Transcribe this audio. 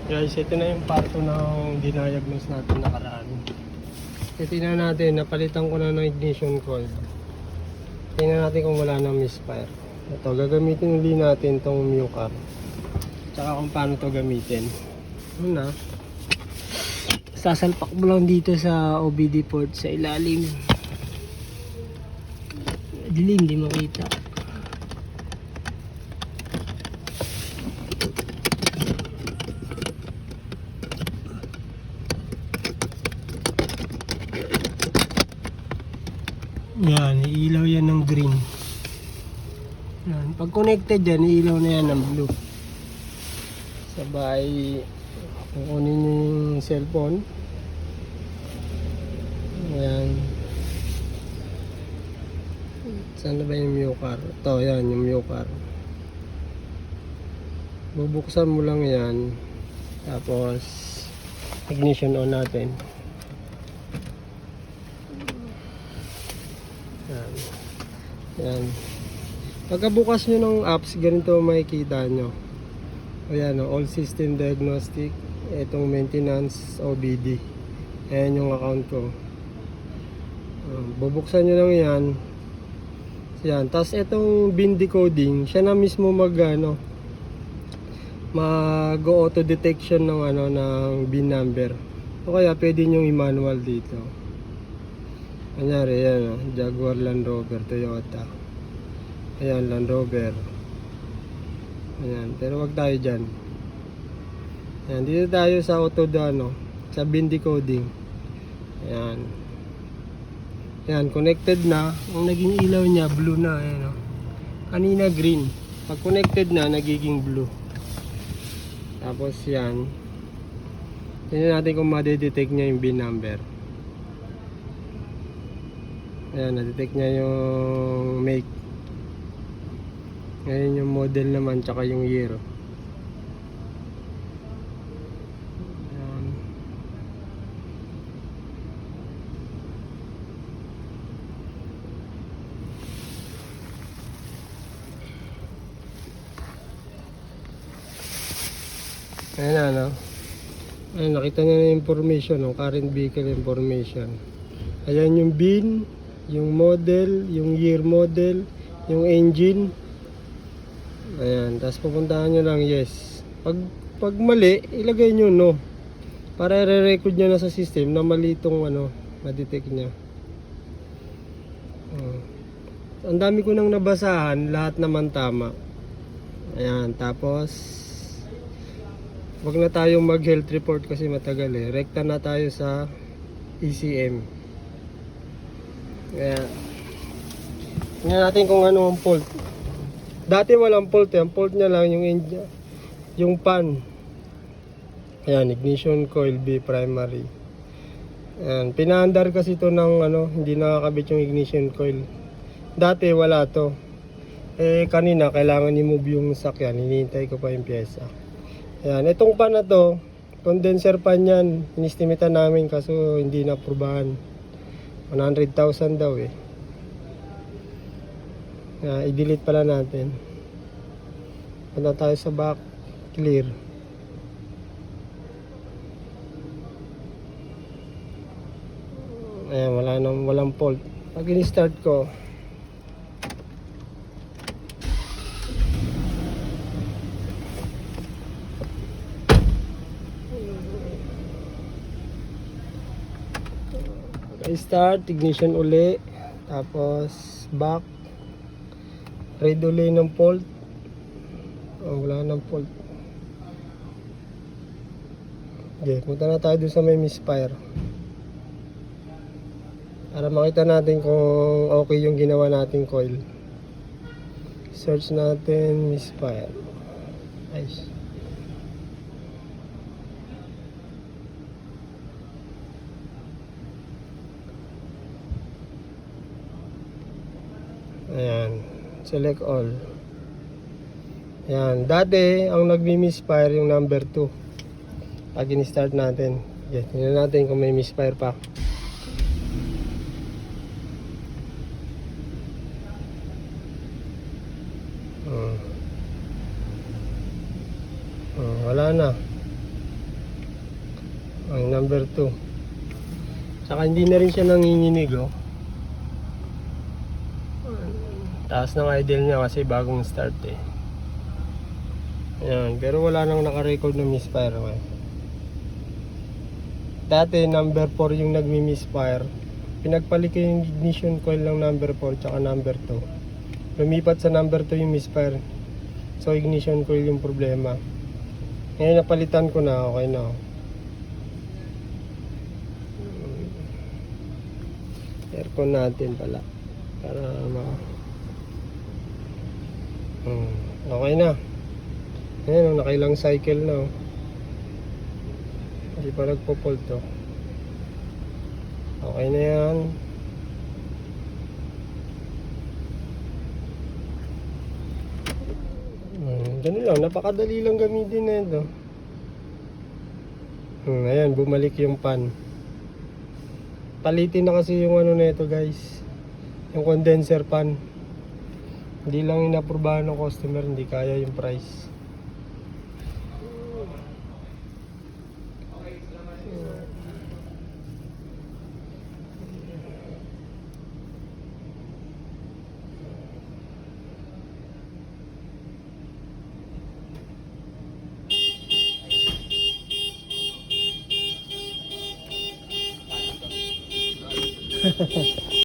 Guys, ito na yung parto ng dinayagnos natin nakaraan. Tingnan natin, napalitan ko na ng ignition coil. Tingnan natin kung wala nang misfire. Ito, gagamitin ulit natin itong Mucar. Tsaka kung paano ito gamitin. Una, sasalpak mo lang dito sa OBD port sa ilalim. Dilim, di makita. Yan, iilaw yan ng green. Yan. Pag connected yan, iilaw na yan ng blue. Sabay, kukunin nyo yung cellphone. Ayan. Saan na ba yung Mucar? Ito, yan, yung Mucar. Bubuksan mo lang yan. Tapos, ignition on natin. Yan. Yan. Pagkabukas nyo ng apps, ganito makikita nyo. Ayan, all system diagnostic. Itong maintenance OBD. Ayan yung account ko. Bubuksan nyo lang yan. Yan. Tapos itong bin decoding, siya na mismo mag-auto detection ng bin number. O kaya pwede nyo i-manual dito. Kanyari, yan, Jaguar, Land Rover, Toyota. Ayan, Land Rover. Ayan, pero wag tayo dyan. Ayan, dito tayo sa auto sa bin decoding. Ayan. Ayan, connected na. Ang naging ilaw niya, blue na. Ayan, kanina green. Pag connected na, nagiging blue. Tapos yan. Tingnan natin kung ma-detect niya yung bin number. Ayan, na-detect niya yung make. Ngayon yung model naman, tsaka yung year. Ayan. Ayan, Ayan, nakita niya na yung information, current vehicle information. Ayan yung bin, yung model, yung year model, yung engine. Ayan, tapos pupuntahan nyo lang yes. Pag mali, ilagay nyo no. Para i-record nyo na sa system na mali itong na-detect nya. Ang dami ko nang nabasahan, lahat naman tama. Ayan, tapos wag na tayong mag health report kasi matagal rekta na tayo sa ECM. Kaya tingnan natin kung ano ang fault. Dati walang fault ang fault niya lang yung pan. Ayan, ignition coil B primary. Ayan, pinaandar kasi ito ng hindi nakakabit yung ignition coil. Dati wala to. Kanina kailangan i-move yung sakyan, hinihintay ko pa yung pyesa. Ayan, itong pan na to, condenser pan yan, inistimita namin kaso hindi na aprobahan. 100,000 daw i-delete pala natin. Punta tayo sa back, clear. Ayan, walang fault. Pag in-start ko, start, ignition uli, tapos back, read uli ng fault. Wala ng fault. Okay, punta na tayo dun sa may misfire para makita natin kung okay yung ginawa nating coil. Search natin misfire. Nice. Ayan, select all. Ayan, dati ang nagmi-misfire yung number 2. Pag in-start natin, tingnan natin kung may misfire pa. Wala na. Ang number 2. Saka hindi na rin siya nanginginig, oh. Taas ng idle niya kasi bagong start eh. Ayan, pero wala nang naka-record na misfire. Okay. Dati number 4 yung nagmi-misfire. Pinagpalit ko yung ignition coil ng number 4 tsaka number 2. Lumipat sa number 2 yung misfire. So ignition coil yung problema. Ngayon napalitan ko na, okay na. Aircon natin pala para okay na. Ayan, nakailang cycle na, oh. Hindi pa nagpo-fault to. Okay na yan. Ganun lang, napakadali lang gamitin na ito. Ayan, bumalik yung pan. Palitin na kasi yung ano na ito, guys. Yung condenser pan. Hindi lang inaprubahan ng customer, hindi kaya yung price.